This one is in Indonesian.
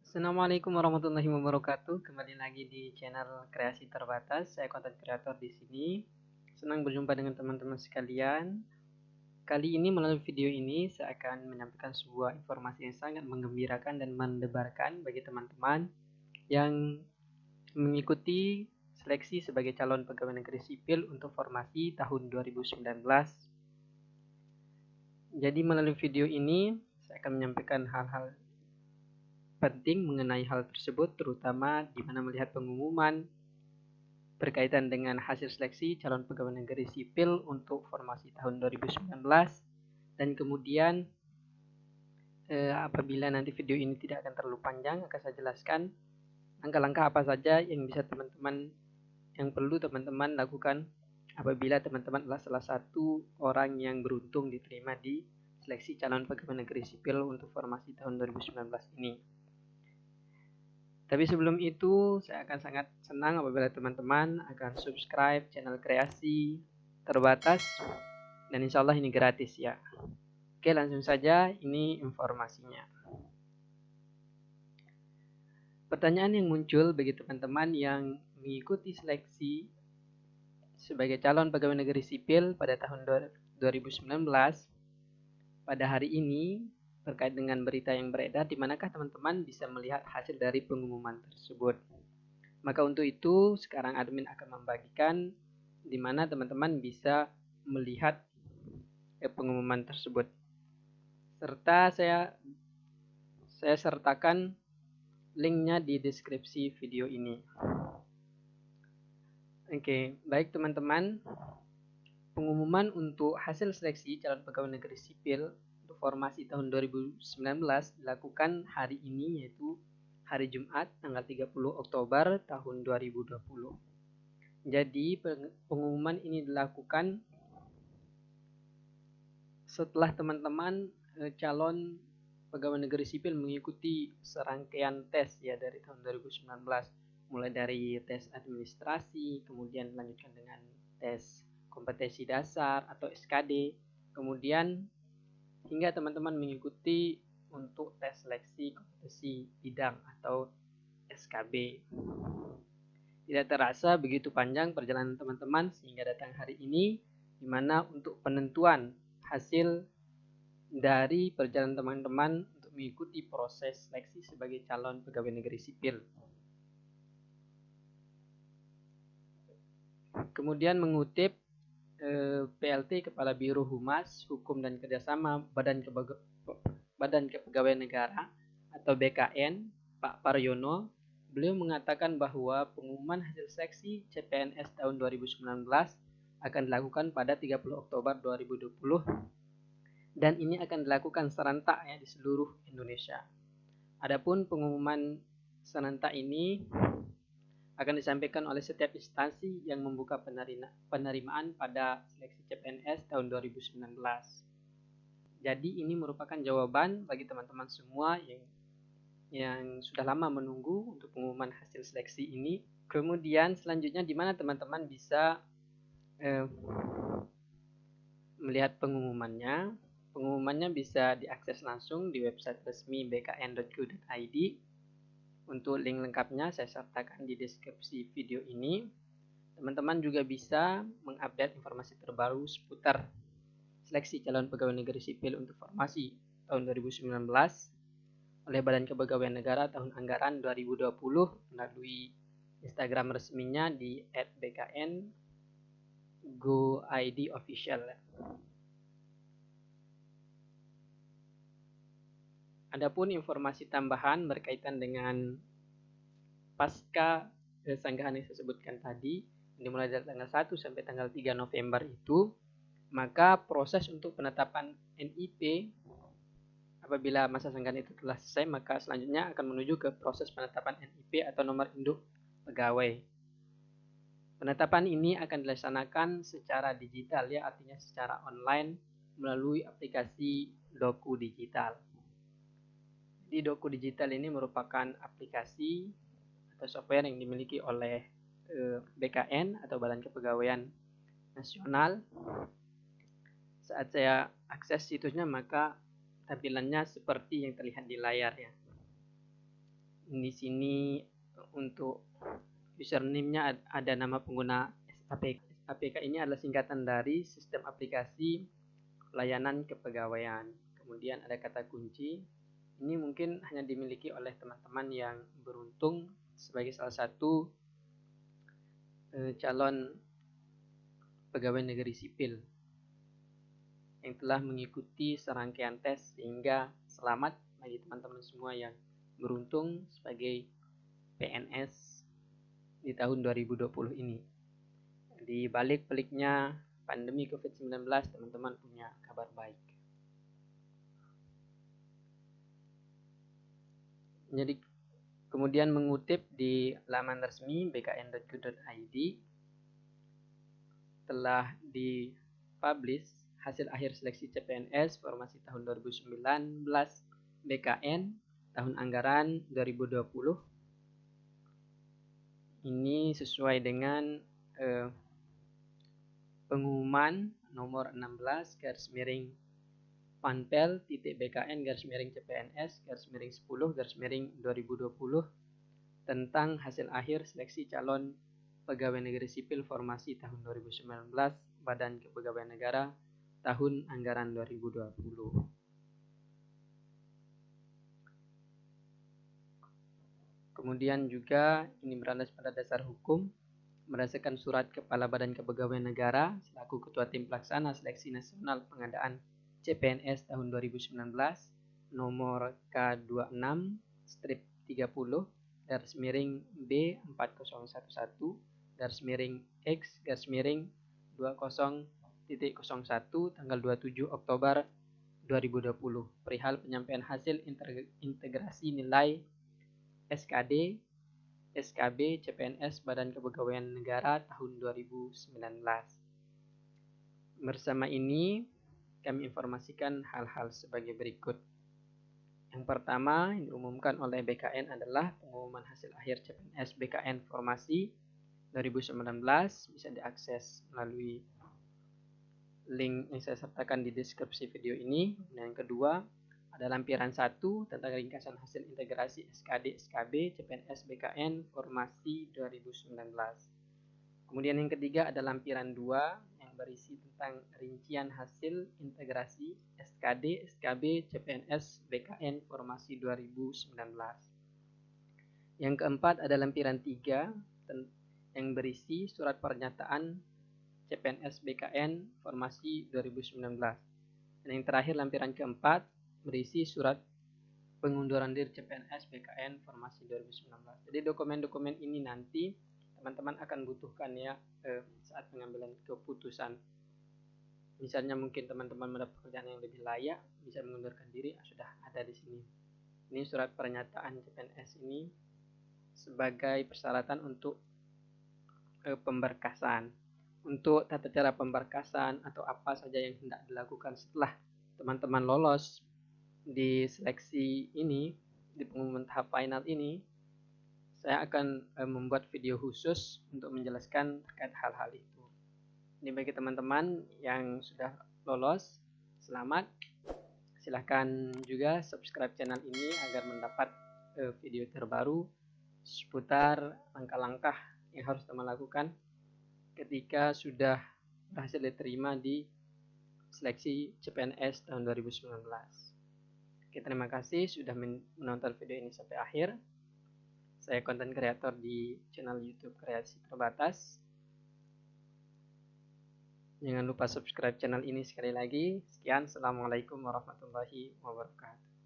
Assalamualaikum warahmatullahi wabarakatuh. Kembali lagi di channel Kreasi Terbatas. Saya konten kreator di sini. Senang berjumpa dengan teman-teman sekalian. Kali ini melalui video ini saya akan menyampaikan sebuah informasi yang sangat menggembirakan dan mendebarkan bagi teman-teman yang mengikuti seleksi sebagai calon pegawai negeri sipil untuk formasi tahun 2019. Jadi melalui video ini saya akan menyampaikan hal-hal penting mengenai hal tersebut, terutama di mana melihat pengumuman berkaitan dengan hasil seleksi calon pegawai negeri sipil untuk formasi tahun 2019, dan kemudian apabila nanti video ini tidak akan terlalu panjang, akan saya jelaskan langkah-langkah apa saja yang bisa yang perlu teman-teman lakukan apabila teman-teman adalah salah satu orang yang beruntung diterima di seleksi calon pegawai negeri sipil untuk formasi tahun 2019 ini. Tapi sebelum itu, saya akan sangat senang apabila teman-teman akan subscribe channel Kreasi Terbatas, dan insya Allah ini gratis ya. Oke, langsung saja, ini informasinya. Pertanyaan yang muncul bagi teman-teman yang mengikuti seleksi sebagai calon pegawai negeri sipil pada tahun 2019 pada hari ini terkait dengan berita yang beredar, di manakah teman-teman bisa melihat hasil dari pengumuman tersebut. Maka untuk itu sekarang admin akan membagikan di mana teman-teman bisa melihat pengumuman tersebut. Serta saya sertakan linknya di deskripsi video ini. Oke, baik teman-teman. Pengumuman untuk hasil seleksi calon pegawai negeri sipil formasi tahun 2019 dilakukan hari ini, yaitu hari Jumat tanggal 30 Oktober tahun 2020. Jadi pengumuman ini dilakukan setelah teman-teman calon pegawai negeri sipil mengikuti serangkaian tes ya dari tahun 2019, mulai dari tes administrasi, kemudian dilanjutkan dengan tes kompetensi dasar atau SKD, kemudian hingga teman-teman mengikuti untuk tes seleksi kompetensi bidang atau SKB. Tidak terasa begitu panjang perjalanan teman-teman sehingga datang hari ini, di mana untuk penentuan hasil dari perjalanan teman-teman untuk mengikuti proses seleksi sebagai calon pegawai negeri sipil. Kemudian mengutip PLT Kepala Biro Humas, Hukum dan Kerjasama Badan Kepegawaian Negara atau BKN, Pak Paryono, beliau mengatakan bahwa pengumuman hasil seleksi CPNS tahun 2019 akan dilakukan pada 30 Oktober 2020 dan ini akan dilakukan serentak ya di seluruh Indonesia. Adapun pengumuman serentak ini akan disampaikan oleh setiap instansi yang membuka penerimaan pada seleksi CPNS tahun 2019. Jadi ini merupakan jawaban bagi teman-teman semua yang sudah lama menunggu untuk pengumuman hasil seleksi ini. Kemudian selanjutnya di mana teman-teman bisa melihat pengumumannya. Pengumumannya bisa diakses langsung di website resmi bkn.go.id. Untuk link lengkapnya saya sertakan di deskripsi video ini. Teman-teman juga bisa mengupdate informasi terbaru seputar seleksi calon pegawai negeri sipil untuk formasi tahun 2019 oleh Badan Kepegawaian Negara tahun anggaran 2020 melalui Instagram resminya di @bkn.go.id official. Adapun informasi tambahan berkaitan dengan pasca sanggahan yang saya sebutkan tadi, dimulai dari tanggal 1 sampai tanggal 3 November itu, maka proses untuk penetapan NIP apabila masa sanggahan itu telah selesai, maka selanjutnya akan menuju ke proses penetapan NIP atau nomor induk pegawai. Penetapan ini akan dilaksanakan secara digital ya, artinya secara online melalui aplikasi Doku Digital. Di Doku Digital ini merupakan aplikasi atau software yang dimiliki oleh BKN atau Badan Kepegawaian Nasional Saat saya akses situsnya, maka tampilannya seperti yang terlihat di layar ya. Di sini untuk username-nya ada nama pengguna APK. APK ini adalah singkatan dari Sistem Aplikasi Layanan Kepegawaian. Kemudian ada kata kunci. Ini mungkin hanya dimiliki oleh teman-teman yang beruntung sebagai salah satu calon pegawai negeri sipil yang telah mengikuti serangkaian tes, sehingga selamat bagi teman-teman semua yang beruntung sebagai PNS di tahun 2020 ini. Di balik peliknya pandemi COVID-19, teman-teman punya kabar baik. Jadi kemudian mengutip di laman resmi bkn.go.id, telah dipublish hasil akhir seleksi CPNS formasi tahun 2019 BKN tahun anggaran 2020. Ini sesuai dengan pengumuman nomor 16 _ Panpel .bkn _ CPNS _ 10 _ 2020 tentang hasil akhir seleksi calon pegawai negeri sipil formasi tahun 2019 Badan Kepegawaian Negara tahun anggaran 2020. Kemudian juga ini berlandas pada dasar hukum berdasarkan surat Kepala Badan Kepegawaian Negara selaku Ketua Tim Pelaksana Seleksi Nasional Pengadaan CPNS tahun 2019 nomor K26/30 B4011-X/20.01 tanggal 27 Oktober 2020 perihal penyampaian hasil integrasi nilai SKD SKB CPNS Badan Kepegawaian Negara tahun 2019. Bersama ini kami informasikan hal-hal sebagai berikut. Yang pertama yang diumumkan oleh BKN adalah pengumuman hasil akhir CPNS BKN formasi 2019 bisa diakses melalui link yang saya sertakan di deskripsi video ini. Dan yang kedua ada lampiran 1 tentang ringkasan hasil integrasi SKD SKB CPNS BKN formasi 2019. Kemudian yang ketiga ada lampiran 2 yang berisi tentang rincian hasil integrasi SKD SKB CPNS BKN formasi 2019. Yang keempat ada lampiran 3 yang berisi surat pernyataan CPNS BKN formasi 2019. Dan yang terakhir lampiran keempat berisi surat pengunduran diri CPNS BKN formasi 2019. Jadi dokumen-dokumen ini nanti teman-teman akan butuhkan ya saat pengambilan keputusan. Misalnya mungkin teman-teman mendapat pekerjaan yang lebih layak, bisa mengundurkan diri, sudah ada di sini. Ini surat pernyataan CPNS ini sebagai persyaratan untuk pemberkasan. Untuk tata cara pemberkasan atau apa saja yang hendak dilakukan setelah teman-teman lolos di seleksi ini, di pengumuman tahap final ini, saya akan membuat video khusus untuk menjelaskan terkait hal-hal itu. Ini bagi teman-teman yang sudah lolos, selamat. Silahkan juga subscribe channel ini agar mendapat video terbaru seputar langkah-langkah yang harus teman lakukan ketika sudah berhasil diterima di seleksi CPNS tahun 2019. Oke, terima kasih sudah menonton video ini sampai akhir. Saya konten kreator di channel YouTube Kreasi Terbatas. Jangan lupa subscribe channel ini sekali lagi. Sekian, assalamualaikum warahmatullahi wabarakatuh.